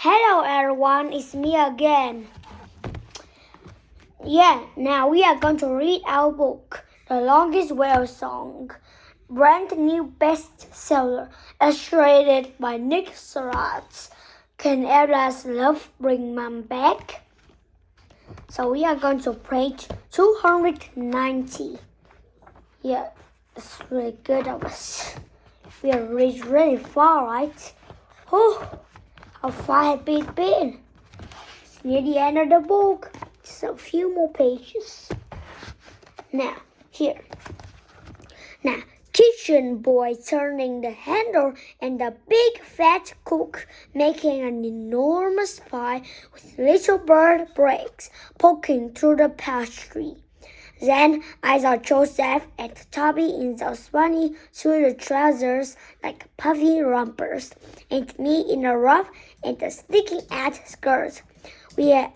Hello everyone, it's me again. Now we are going to read our book, The Longest Whale Song, brand new bestseller, illustrated by Nick Surratt. Can Ella's love bring Mom back? So we are going to page 290. Yeah, it's really good of us. We are reached really far, right? How far have we been? It's near the end of the book. Just a few more pages. Now, kitchen boy turning the handle and the big fat cook making an enormous pie with little bird breaks poking through the pastry. Then I saw Joseph and Toby in those funny sweater trousers like puffy rompers, and me in a rough and a sticking-at skirt. We are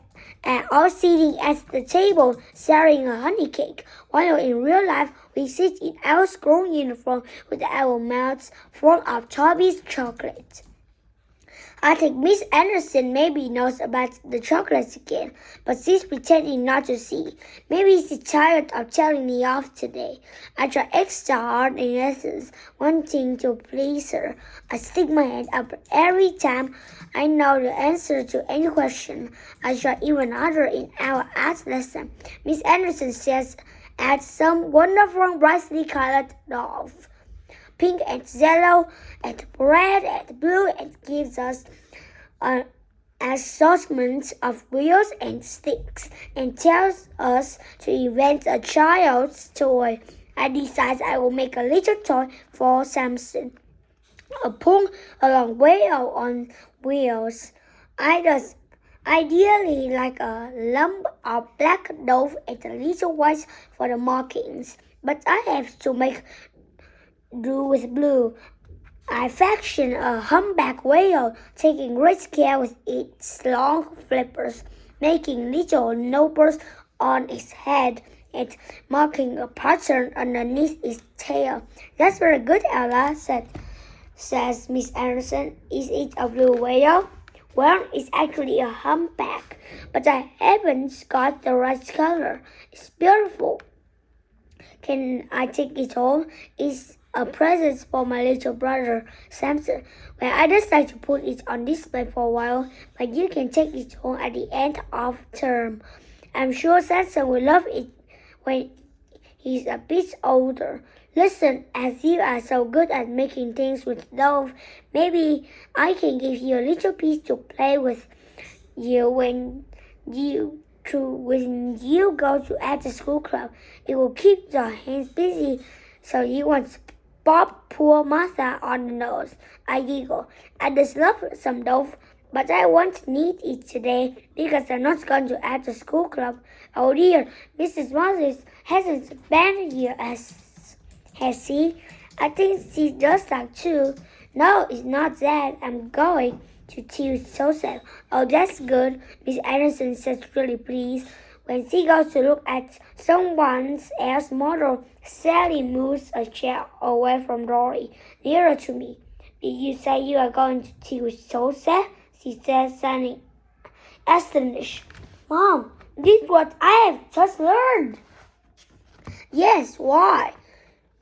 all sitting at the table sharing a honey cake, while in real life we sit in our school uniform with our mouths full of Toby's chocolate. I think Miss Anderson maybe knows about the chocolates again, but she's pretending not to see. Maybe she's tired of telling me off today. I try extra hard in lessons, wanting to please her. I stick my hand up every time I know the answer to any question. I try even harder in our art lesson. Miss Anderson says, add some wonderful brightly colored dolls. Pink and yellow and red and blue, and gives us an assortment of wheels and sticks and tells us to invent a child's toy. I decide I will make a little toy for Samson, a pull-along whale on wheels. Ideally like a lump of black dough and a little white for the markings, but I have to make do with blue. I fashion a humpback whale, taking great care with its long flippers, making little nubbles on its head and marking a pattern underneath its tail. That's very good, Ella, says Miss Anderson. Is it a blue whale? Well, it's actually a humpback, but I haven't got the right color. It's beautiful. Can I take it home? It's a present for my little brother, Samson. Well, I just like to put it on display for a while, but you can take it home at the end of term. I'm sure Samson will love it when he's a bit older. Listen, as you are so good at making things with love, maybe I can give you a little piece to play with you when you go to after school club. It will keep your hands busy, so you won't pop poor Martha on the nose. I giggle. I just love some dough, but I won't need it today because I'm not going to after school club. Oh dear, Mrs. Moses hasn't been here, has she? I think she does that too. No, it's not that. I'm going to teach Joseph. Oh, that's good, Miss Anderson says, really pleased. When she goes to look at someone else's model, Sally moves a chair away from Dory, nearer to me. Did you say you are going to teach Joseph? She says, sounding astonished. Mom, this is what I have just learned. Yes, why?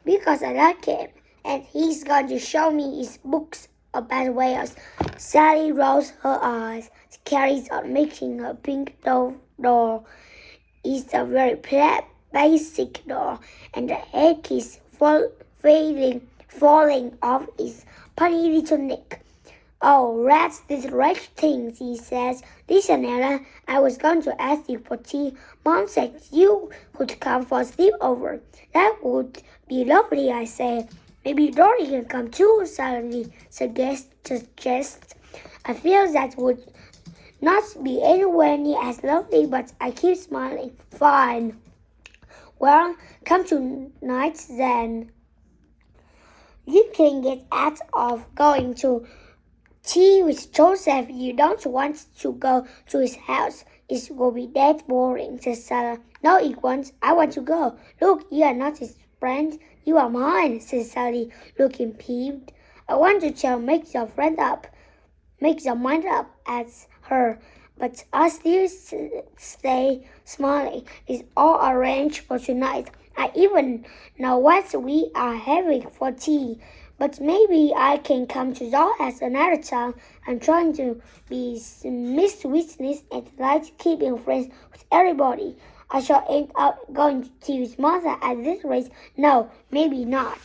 Because I like him, and he's going to show me his books about whales. Sally rolls her eyes. She carries on making her pink doll. It's a very basic doll, and the egg is falling off its punny little neck. Oh, rats, this red thing, she says. Listen, Ella, I was going to ask you for tea. Mom said you could come for a sleepover. That would be lovely, I said. Maybe Dory can come too, Sally suggests. I feel that would not be anywhere near as lovely, but I keep smiling. Fine. Well, come tonight then. You can get out of going to tea with Joseph. You don't want to go to his house. It will be that boring, says Sarah. No, it won't. I want to go. Look, you are not his friend. You are mine, says Sally, looking peeved. I want to make your friend up. make their mind up as her, but I still stay smiling. It's all arranged for tonight. I even know what we are having for tea. But maybe I can come to your house another time. I'm trying to be Miss Witness and like keeping friends with everybody. I shall end up going to tea with Martha at this rate. No, maybe not.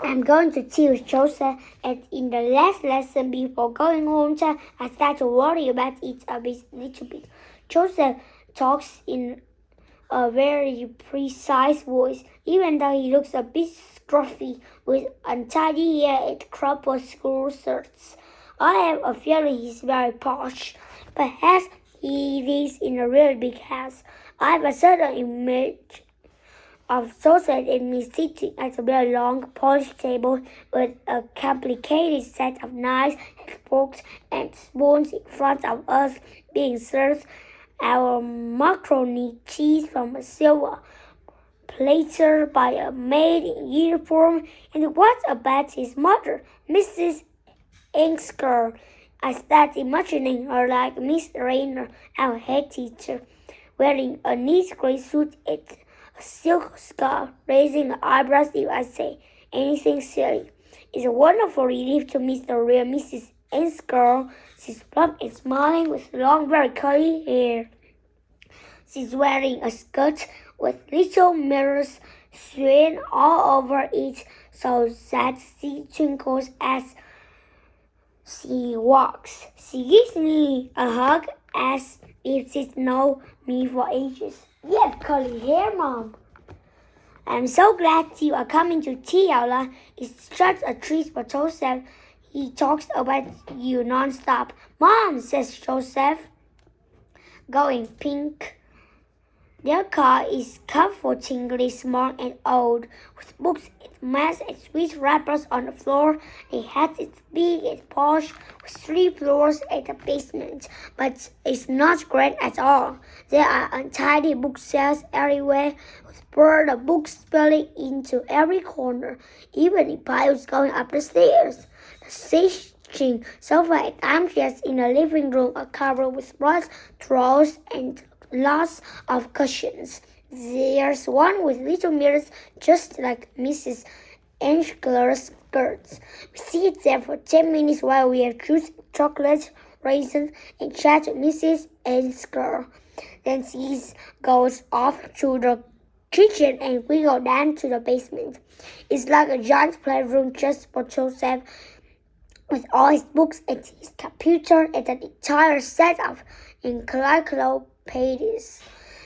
I'm going to tea with Joseph, and in the last lesson before going home, I start to worry about it little bit. Joseph talks in a very precise voice, even though he looks a bit scruffy with untidy hair and crumpled school shirts. I have a feeling he's very posh. Perhaps he lives in a really big house. I have a certain image of Joseph and me sitting at a very long, polished table with a complicated set of knives and forks and spoons in front of us being served our macaroni cheese from a silver platter by a maid in uniform. And what about his mother, Mrs. Engsker? I started imagining her like Miss Rainer, our head teacher, wearing a neat gray suit and a silk scarf, raising her eyebrows if I say anything silly. It's a wonderful relief to meet the real Mrs. Engsker. She's plump and smiling with long, very curly hair. She's wearing a skirt with little mirrors swaying all over it so that she twinkles as she walks. She gives me a hug as if she's known me for ages. You have curly hair, Mom. I'm so glad you are coming to tea, Aula. It's such a treat for Joseph. He talks about you non-stop. Mom, says Joseph, going pink. Their car is comfortingly small and old, with books and maps and sweet wrappers on the floor. The house is big and posh, with 3 floors and a basement, but it's not great at all. There are untidy bookshelves everywhere, with burned books spilling into every corner, even in piles going up the stairs. The sitting sofa and armchairs in the living room are covered with rugs, drawers, and lots of cushions. There's one with little mirrors just like Mrs. Engler's skirts. We sit there for 10 minutes while we have juice, chocolate, raisins, and chat with Mrs. Engler. Then she goes off to the kitchen and we go down to the basement. It's like a giant playroom just for Joseph, with all his books and his computer and an entire set of encyclopedias.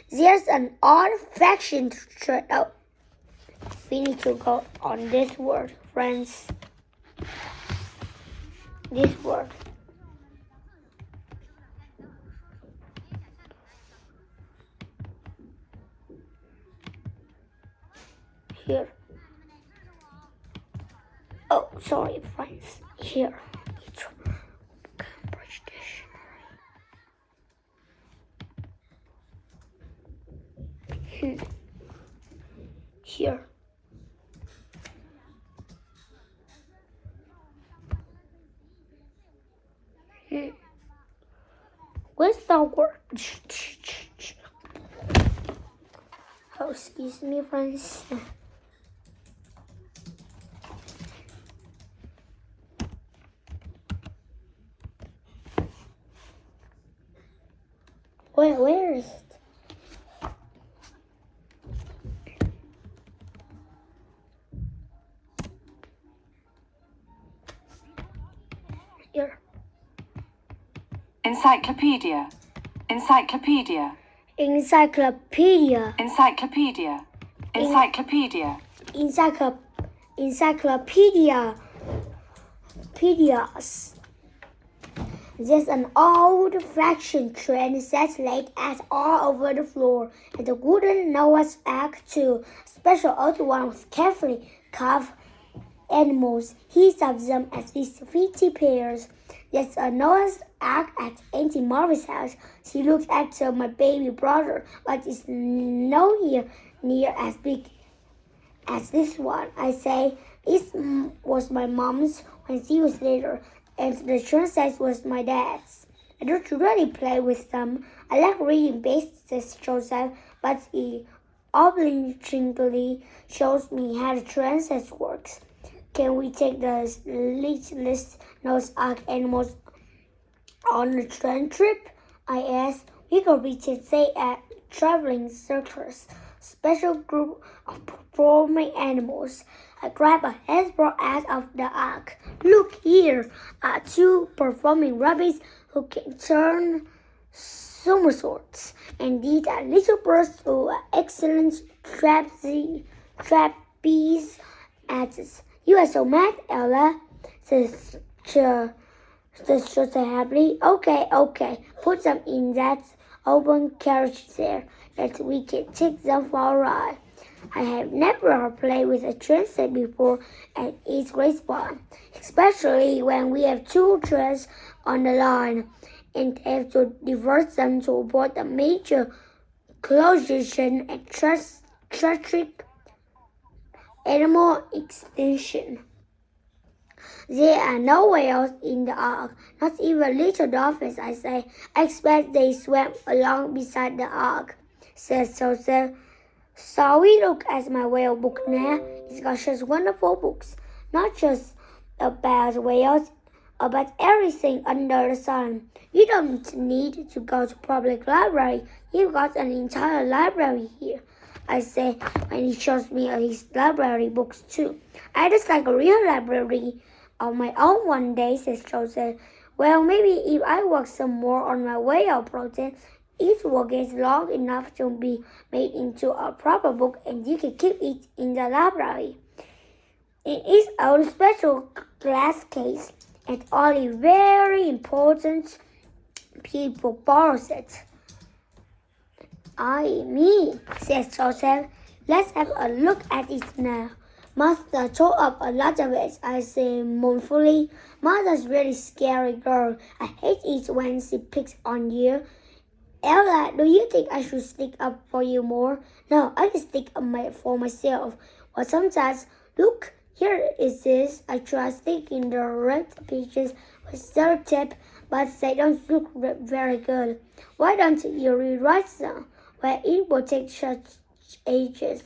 There's an old-fashioned trade. Oh, we need to go on this word, friends. This word. Here. Oh, sorry, friends. Here. It's Cambridge Dictionary. Here. Where's the word? Oh, excuse me, friends. Where is it? Here. Encyclopedia. Encyclopedia. Encyclopedia. Encyclopedia. Encyclopedia. Encyclopedia. Pedias. There's an old-fashioned train set laid out all over the floor, and a wooden Noah's Ark too. A special old one with carefully carved animals, each of them at least 50 pairs. There's a Noah's Ark at Auntie Marie's house. She looks after my baby brother, but it's nowhere near as big as this one. I say, it was my mom's when she was little, and the train set was my dad's. I don't really play with them. I like reading books, says Joseph, but he obligingly shows me how the train set works. Can we take the littlest nose arc animals on a train trip? I asked. We could be say at traveling circus, special group of performing animals. I grabbed a Hasbro out of the ark. Look, here are two performing rabbits who can turn somersaults, and these are little birds who are excellent trapeze artists. You are so mad, Ella, says Joseph happily. Okay, put them in that open carriage there, that we can take them for a ride. I have never played with a train set before, and it's great fun, especially when we have two trains on the line and have to divert them to avoid a major collision and tragic animal extinction. There are no whales in the ark, not even little dolphins, I say. I expect they swam along beside the ark, says Joseph. So we look at my whale book now. It's got such wonderful books, not just about whales, about everything under the sun. You don't need to go to public library. You've got an entire library here, I say, when he shows me his library books too. I just like a real library of my own one day, says Joseph. Well, maybe if I work some more on my whale project, it will get long enough to be made into a proper book, and you can keep it in the library in its own special glass case, and only very important people borrows it. Me, says Joseph. Let's have a look at it now. Master tore up a lot of it, I say mournfully. Mother's really scary girl. I hate it when she picks on you. Ella, do you think I should stick up for you more? No, I can stick up for myself. But sometimes, look, here is this. I try sticking the red pages with sellotape, but they don't look very good. Why don't you rewrite them? Well, it will take such ages.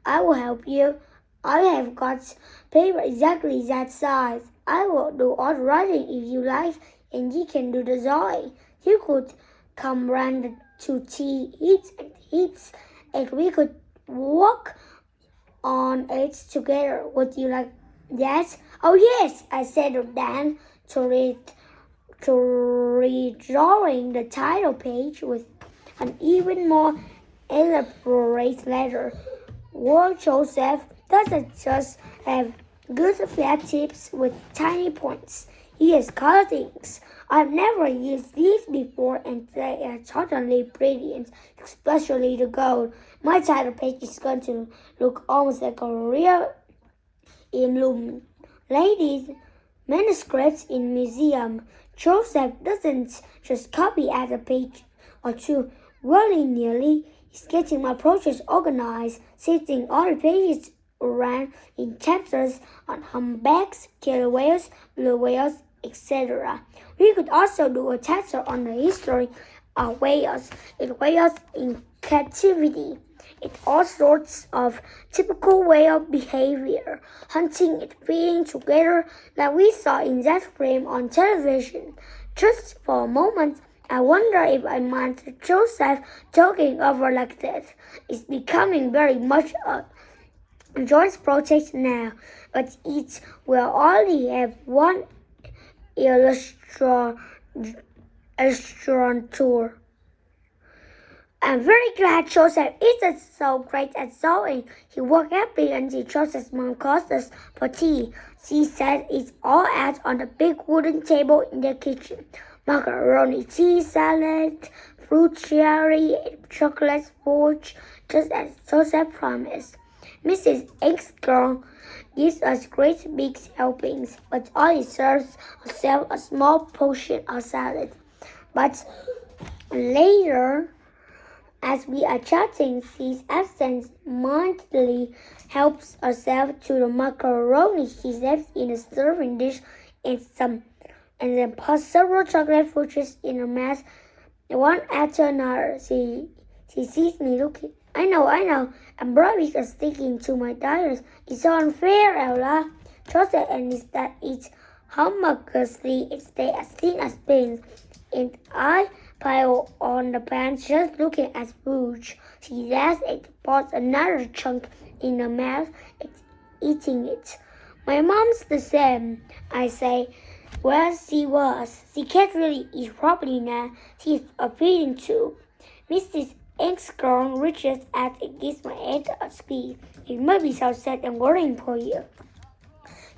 I will help you. I have got paper exactly that size. I will do all the writing if you like, and you can do the drawing. You could come round to tea, heaps, and we could work on it together. Would you like that? Oh yes, I said to Dan to redrawing the title page with an even more elaborate letter. Word Joseph doesn't just have good flat tips with tiny points. He has color things. I've never used these before, and they are totally brilliant, especially the gold. My title page is going to look almost like a real illuminated manuscript in museum. Joseph doesn't just copy out a page or two willy-nilly. He's getting my projects organized, sifting all the pages around in chapters on humpbacks, killer whales, blue whales, etc. We could also do a chapter on the history of whales and whales in captivity. It's all sorts of typical whale behavior, hunting and feeding together like we saw in that frame on television. Just for a moment, I wonder if I mind Joseph talking over like that. It's becoming very much a joint project now, but it will only have one illustrator. I'm very glad Joseph isn't so great at sewing. He worked happily until Joseph's mom called us for tea. She said it's all out on the big wooden table in the kitchen. Macaroni, cheese, salad, fruit cherry, and chocolate sponge, just as Joseph promised. Mrs. Engstrom gives us great big helpings, but only serves herself a small portion of salad. But later, As we are chatting, she absent-mindedly helps herself to the macaroni she left in a serving dish and then pours several chocolate fruits in her mouth, one after another. She sees me looking. I know, I'm probably sticking to my diet. It's so unfair, Ella. Joseph admits that it's humorously stay as thin as pins, and I pile on the pan just looking at food. She laughs and pours another chunk in her mouth, eating it. My mom's the same, I say. Well, she was. She can't really eat properly now. She's appealing too. Mrs. Engstrom reaches out and gives my aunt a squeeze. It must be so sad and worrying for you.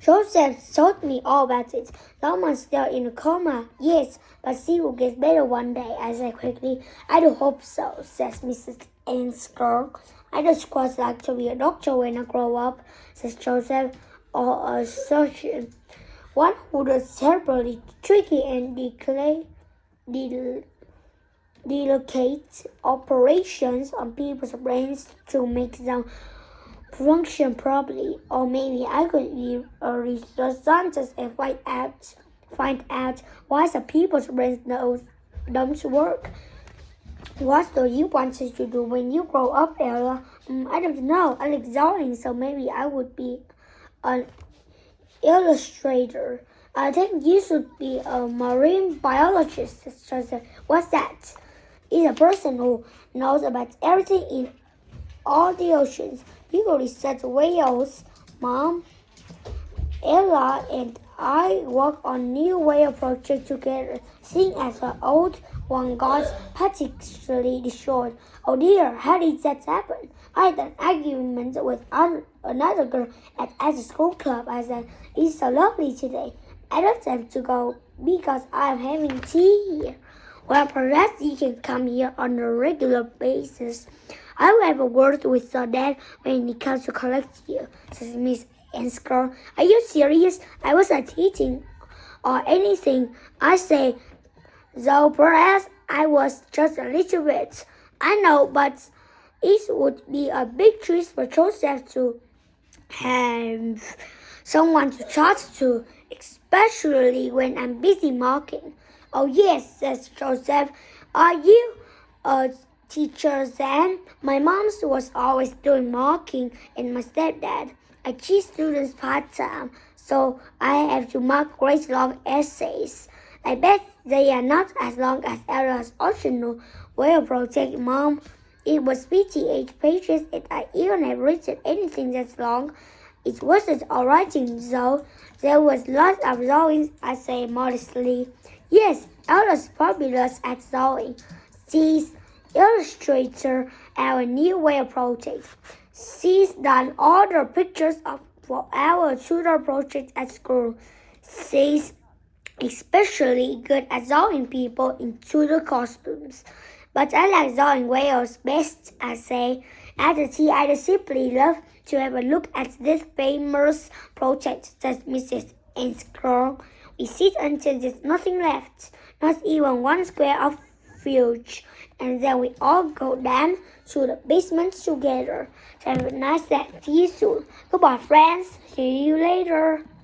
Joseph told me all about it. Someone's still in a coma. Yes, but she will get better one day, I said quickly. I do hope so, says Mrs. Engstrom. I just quite like to be a doctor when I grow up, says Joseph, or a surgeon. One who does terribly tricky and delicate operations on people's brains to make them function properly. Or maybe I could be a research scientist and find out why some people's brains don't work. What do you want to do when you grow up, Ella? I don't know. I like drawing, so maybe I would be an illustrator. I think you should be a marine biologist. What's that? It's a person who knows about everything in all the oceans. People research whales, Mom. Ella and I work on new whale project together, seeing as her old one got particularly destroyed. Oh dear, how did that happen? I had an argument with another girl at the school club. I said, it's so lovely today. I don't have to go because I'm having tea here. Well, perhaps you can come here on a regular basis. I will have a word with your dad when he comes to collect you, says Miss Engstrom. Are you serious? I wasn't teaching or anything. I say, though perhaps I was just a little bit. I know, but it would be a big treat for Joseph to have someone to chat to, especially when I'm busy marking. Oh yes, says Joseph. Are you a teacher then? My mom was always doing marking, and my stepdad. I teach students part-time, so I have to mark great long essays. I bet they are not as long as Ella's original whale project, Mom. It was 58 pages, and I even have written anything that's long. It wasn't all writing, though. There was lots of drawings, I say modestly. Yes, Ella's fabulous at drawing. She's illustrator at our new whale project. She's done all the pictures for our tutor project at school. She's especially good at drawing people in tutor costumes. But I like drawing whales best, I say. At the tea, I'd simply love to have a look at this famous project, says Mrs. Engstrom. We sit until there's nothing left, not even one square of fudge, and then we all go down to the basement together. Have a nice day. See you soon. Goodbye, friends. See you later.